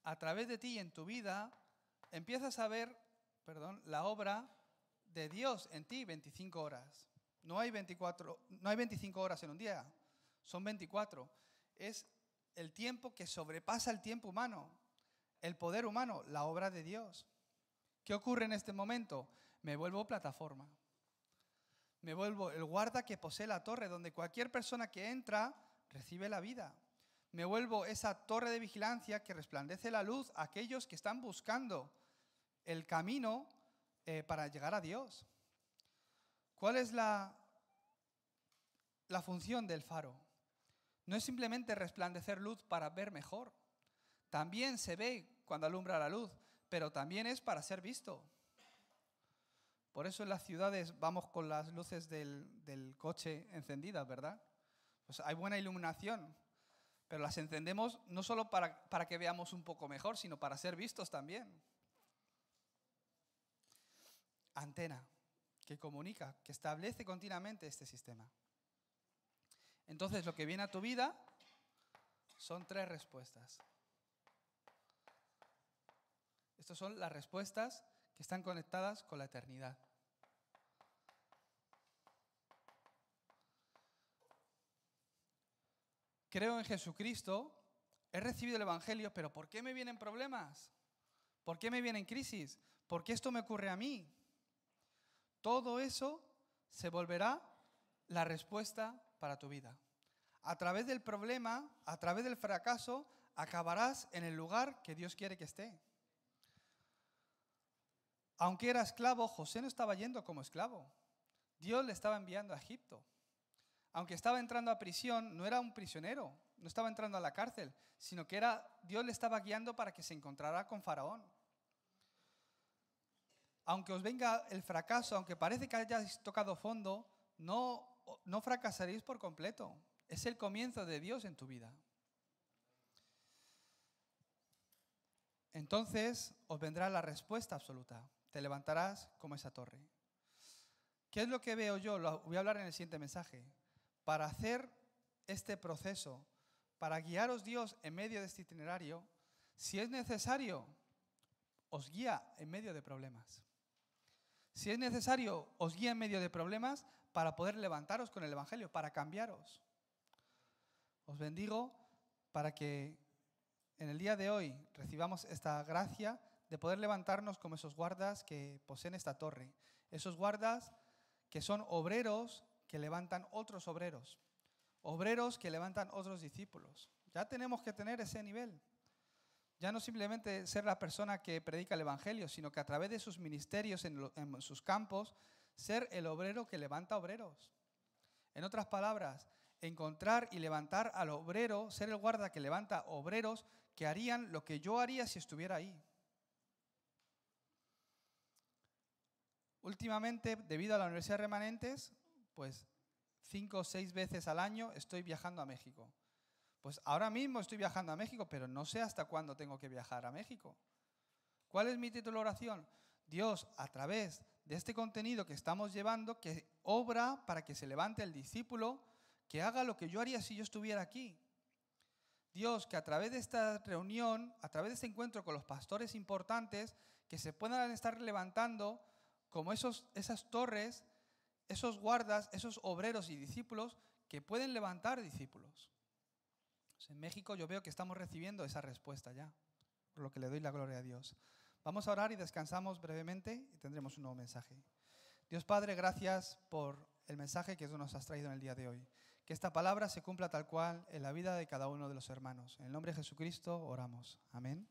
A través de ti y en tu vida empiezas a ver, la obra de Dios en ti 25 horas. No hay 25 horas en un día, son 24. Es el tiempo que sobrepasa el tiempo humano, el poder humano, la obra de Dios. ¿Qué ocurre en este momento? Me vuelvo plataforma. Me vuelvo el guarda que posee la torre, donde cualquier persona que entra recibe la vida. Me vuelvo esa torre de vigilancia que resplandece la luz a aquellos que están buscando el camino para llegar a Dios. ¿Cuál es la función del faro? No es simplemente resplandecer luz para ver mejor. También se ve cuando alumbra la luz, pero también es para ser visto. Por eso en las ciudades vamos con las luces del coche encendidas, ¿verdad? Pues hay buena iluminación, pero las encendemos no solo para que veamos un poco mejor, sino para ser vistos también. Antena, que comunica, que establece continuamente este sistema. Entonces, lo que viene a tu vida son 3 respuestas. Estas son las respuestas que están conectadas con la eternidad. Creo en Jesucristo, he recibido el Evangelio, pero ¿por qué me vienen problemas? ¿Por qué me vienen crisis? ¿Por qué esto me ocurre a mí? Todo eso se volverá la respuesta para tu vida. A través del problema, a través del fracaso, acabarás en el lugar que Dios quiere que esté. Aunque era esclavo, José no estaba yendo como esclavo. Dios le estaba enviando a Egipto. Aunque estaba entrando a prisión, no era un prisionero, no estaba entrando a la cárcel, sino que Dios le estaba guiando para que se encontrara con Faraón. Aunque os venga el fracaso, aunque parece que hayáis tocado fondo, no fracasaréis por completo. Es el comienzo de Dios en tu vida. Entonces os vendrá la respuesta absoluta. Te levantarás como esa torre. ¿Qué es lo que veo yo? Lo voy a hablar en el siguiente mensaje. Para hacer este proceso, para guiaros Dios en medio de este itinerario, si es necesario, os guía en medio de problemas. Si es necesario, os guía en medio de problemas para poder levantaros con el Evangelio, para cambiaros. Os bendigo para que en el día de hoy recibamos esta gracia de poder levantarnos como esos guardas que poseen esta torre. Esos guardas que son obreros que levantan otros obreros. Obreros que levantan otros discípulos. Ya tenemos que tener ese nivel. Ya no simplemente ser la persona que predica el Evangelio, sino que a través de sus ministerios en sus campos, ser el obrero que levanta obreros. En otras palabras, encontrar y levantar al obrero, ser el guarda que levanta obreros que harían lo que yo haría si estuviera ahí. Últimamente, debido a la Universidad de Remanentes, pues 5 o 6 veces al año estoy viajando a México. Pues ahora mismo estoy viajando a México, pero no sé hasta cuándo tengo que viajar a México. ¿Cuál es mi título de oración? Dios, a través de este contenido que estamos llevando, que obra para que se levante el discípulo, que haga lo que yo haría si yo estuviera aquí. Dios, que a través de esta reunión, a través de este encuentro con los pastores importantes, que se puedan estar levantando como esas torres, esos guardas, esos obreros y discípulos que pueden levantar discípulos. En México yo veo que estamos recibiendo esa respuesta ya, por lo que le doy la gloria a Dios. Vamos a orar y descansamos brevemente y tendremos un nuevo mensaje. Dios Padre, gracias por el mensaje que tú nos has traído en el día de hoy. Que esta palabra se cumpla tal cual en la vida de cada uno de los hermanos. En el nombre de Jesucristo oramos. Amén.